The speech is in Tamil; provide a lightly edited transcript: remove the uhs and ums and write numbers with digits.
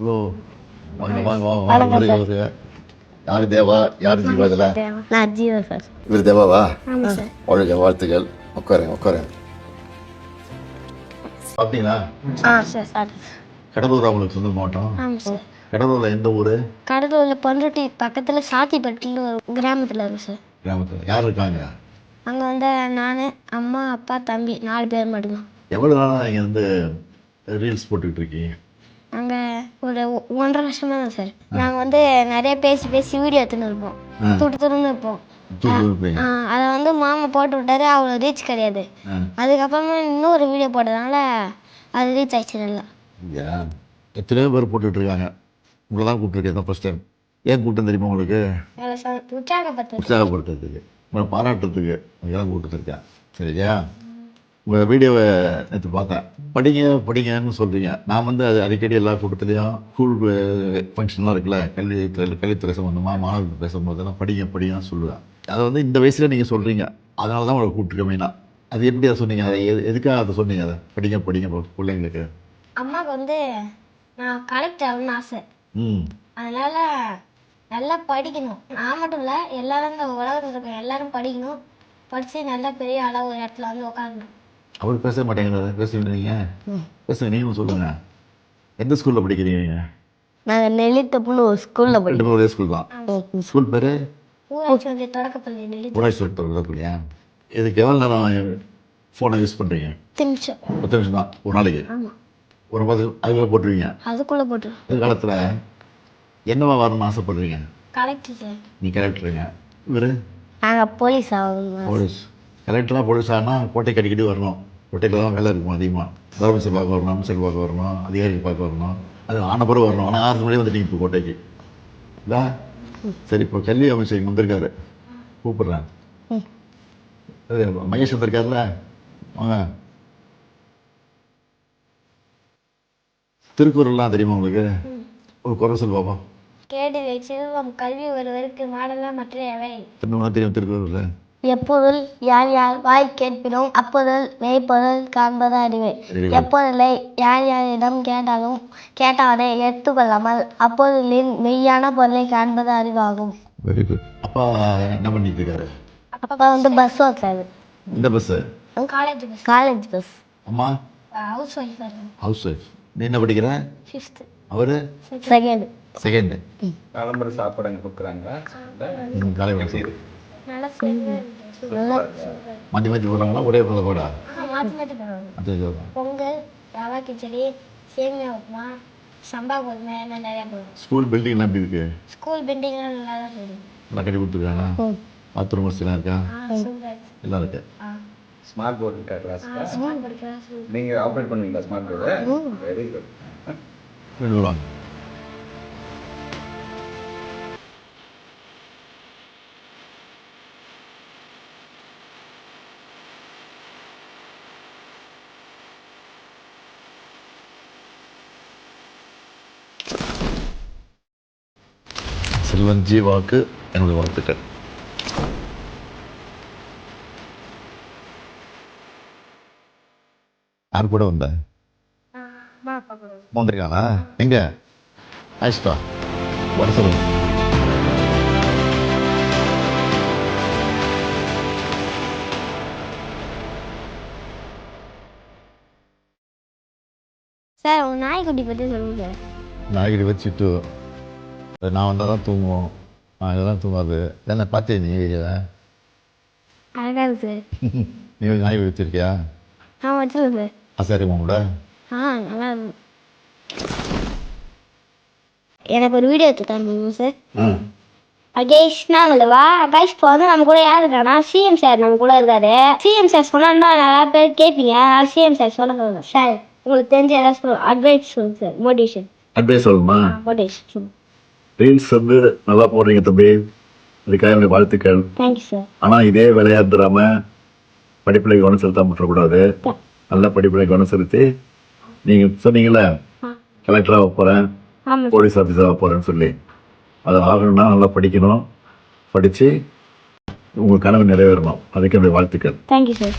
ஹலோ, வாங்க வாங்க வாங்க வாங்க. வருக வருக. யார் தேவா, யார் ஜீவா? இதில் நான் ஜீவா சார். இவர் தேவாவா? ஆமாம் சார். வாழ்க, வாழ்த்துக்கள். உட்காருங்க உட்காருங்க. அப்படிங்களா? Sir sir. கடலூர் அவங்களுக்கு சொந்த மாவட்டம். ஆமாம் சார். கடலூரில் எந்த ஊர்? கடலூரில் பண்ருட்டி பக்கத்தில் சாத்திப்பட்டில் ஒரு கிராமத்தில் இருக்கு சார். கிராமத்தில் யார் இருக்காங்க? அங்கே வந்து நான், அம்மா, அப்பா, தம்பி 4 பேர் மட்டும்தான். எவ்வளோ நாளாக இங்கே வந்து ரீல்ஸ் போட்டுக்கிட்டு இருக்கீங்க? அங்கே ஒரு 1.5 வருஷமாக தான் சார். நாங்கள் வந்து நிறைய பேசி பேசி வீடியோ எடுத்துன்னு இருப்போம். துடுத்துன்னு இருப்போம். அதை வந்து மாமா போட்டு விட்டாரு. அவ்வளோ ரீச் கிடையாது. அதுக்கப்புறமா இன்னொரு வீடியோ போட்டதுனால அது ரீச் ஆயிடுச்சு நல்லா. எத்தனையோ பேர் போட்டுட்டு இருக்காங்க. உங்களை தான் கூப்பிட்டுருக்கேன் தான் ஃபஸ்ட் டைம். ஏன் கூட்டம் தெரியுமா உங்களுக்கு? உற்சாகப்படுத்துறதுக்கு, உங்களை பாராட்டுறதுக்கு அதெல்லாம் கூப்பிட்டுருக்கேன். சரியா? உங்கள் வீடியோவை நேற்று பார்த்தேன். படிங்க படிங்கன்னு சொல்கிறீங்க. நான் வந்து அது அடிக்கடி எல்லா கூட்டத்துலேயும் ஸ்கூல் ஃபங்க்ஷன்லாம் இருக்குல்ல, கல்வித்துறை சம்மந்தமாக மாணவர்கள் பேசும்போதெல்லாம் படிங்க படிங்கன்னு சொல்லுவேன். அதை வந்து இந்த வயசில் நீங்கள் சொல்கிறீங்க. அதனால தான் உங்களை கூப்பிட்டுருக்கேன் மெயினாக. அது எப்படி அதை சொன்னீங்க? அதை எதுக்காக அதை சொன்னீங்க? அதை படிங்க படிங்க பிள்ளைங்களுக்கு. அம்மாவுக்கு வந்து நான் கலெக்டர் ஆகணும்னு ஆசை. அதனால் நல்லா படிக்கணும். நான் மட்டும் இல்லை, எல்லோரும் இந்த உலகத்தில் இருக்க எல்லோரும் படிக்கணும். படித்து நல்லா பெரிய அளவு ஒரு இடத்துல வந்து உட்காரணும். அவர் பேச மாட்டேங்கிறாரு. பேசுவீங்க? பேசுங்க, நீங்களும் சொல்லுங்கள். எந்த ஸ்கூலில் படிக்கிறீங்க? நாங்கள் நெல்லித்தப்புன்னு ஒரு ஸ்கூலில் படிக்கிறோம். ஒரே ஸ்கூல் தான். ஸ்கூல் பேர் ஊராட்சி தொடக்கப்பள்ளி. ஊராட்சி தொடக்கப்பள்ளியா? இதுக்கு எவ்வளோ நேரம் ஃபோனை யூஸ் பண்ணுறீங்க? 10 நிமிஷம் தான் ஒரு நாளைக்கு. ஒரு மாதம் அதுக்குள்ளே போட்டுருவீங்க? அதுக்குள்ளே போட்டு. காலத்தில் என்னவா வரணும்னு ஆசைப்படுறீங்க? Collector sir. நீ கலெக்டருங்க. இவர் நாங்கள் போலீஸ் ஆகணும். போலீஸ். கலெக்டர்லாம் போலீஸ் ஆனால் கோட்டைக்கு அடிக்கடி வரணும். கோட்டையில் தான் வேலை இருக்கும் அதிகமாக. முதலமைச்சர் பார்க்க வரணும், அமைச்சர் பார்க்க வரணும், அதிகாரிகள் பார்க்க வரணும். அது ஆன பிறகு வரணும். ஆனால் 6 மணி வந்துட்டீங்க இப்போ கோட்டைக்கு இல்லை? சரி, இப்போ கல்வி அமைச்சர் இங்கே வந்திருக்காரு, கூப்பிட்றேன். மகேஷ் வந்திருக்காருல்ல, வாங்க. திருக்குறள்லாம் தெரியுமா உங்களுக்கு? ஒரு குறை சொல் பாப்போம். கேடு செல்வம் கல்வி ஒருவருக்கு மாடலாம் மற்றையவை. தெரியும் திருக்குறள். எப்பொருள் யார் யார் வாய் கேட்பினும் அப்பொருள் மெய்ப்பொருள் காண்பது அறிவை. எப்பொருளை யார் யாரிடம் கேட்டாலே எடுத்துக்கொள்ளாமல் அப்பொருளின் மெய்யான பொருளை காண்பது அறிவாகும். Very good. அப்பா என்ன பண்ணிட்டு இருக்காரு? அப்பா வந்து பஸ் ஓட்டுறாரு. இந்த பஸ்? College bus. அம்மா ஹவுஸ் ஒய்ஃப். House wife. நீ என்ன படிக்கிற? 5th. அவரு செகண்ட். காலம்பர சாப்பாடு அங்கே கொடுக்குறாங்களா? காலை வணக்கம். மாற்றி மாற்றி போடுறாங்களா? ஒரே போட பொங்கல், ரவா கிச்சடி, சேமியா உப்புமா, சம்பா கோதுமை எல்லாம் நிறையா போடும். ஸ்கூல் பில்டிங்லாம் எப்படி இருக்கு? ஸ்கூல் பில்டிங்லாம் நல்லா தான் இருக்குது. நல்லா கட்டி கொடுத்துருக்காங்க. பாத்ரூம் வசதிலாம் இருக்கா? எல்லாம் இருக்கு. ஸ்மார்ட் போர்டு இருக்கா கிளாஸில்? நீங்கள் ஆப்ரேட் பண்ணுவீங்களா ஸ்மார்ட் போர்டு? Very good. வாங்க. செல்வன் ஜீவாவுக்கு என்னுடைய வாழ்த்துக்கள். யார் கூட வந்த? வந்திருக்காங்களா? எங்க ஆயிஷ்டா வர சொல்லுங்க. சார் உங்கள் நாய்க்குட்டி பற்றி சொல்லுங்க. நாய்க்குட்டி வச்சுட்டு நான் வந்தால் தான் தூங்குவோம். இதெல்லாம் தூங்காது. என்ன பார்த்தே நீ? அழகாக இருக்கு சார். நீ நாய் வச்சிருக்கியா? வச்சுருக்கேன் சார். ஆசாரியமா கூட? நல்லா இருக்கும். எனக்கு ஒரு வீடியோ எடுத்து தரணும் சார். அகேஷ்னா அகேஷ் இப்போ வந்து நம்ம கூட யார் இருக்கானா? சிஎம் சார் நம்ம கூட இருக்காரு. சிஎம் சார் சொன்னா நிறையா பேர் கேட்பீங்க. சிஎம் சார் சொல்லுங்க சார். உங்களுக்கு தெரிஞ்ச ஏதாவது சொல்லுங்க, அட்வைஸ் சொல்லுங்க சார். மோட்டிவேஷன் அட்வைஸ் சொல்லுமா? மோட்டிவேஷன் சொல்லுங்க. ரீல்ஸ் வந்து நல்லா போடுறீங்க தம்பி, அதுக்காக என்னுடைய வாழ்த்துக்கள். Thank you sir. ஆனால் இதே விளையாடுறாம படிப்பில் கவனம் செலுத்தாம விட்டுறக்கூடாது. நல்ல படிப்பில் கவனம் செலுத்தி நீங்கள் சொன்னீங்களே கலெக்டராக போகிறேன், போலீஸ் ஆஃபீஸராக போகிறேன்னு சொல்லி, அது ஆகணும்னா நல்லா படிக்கணும். படித்து உங்கள் கனவு நிறைவேறணும். அதுக்கு என்னுடைய வாழ்த்துக்கள். Thank you sir.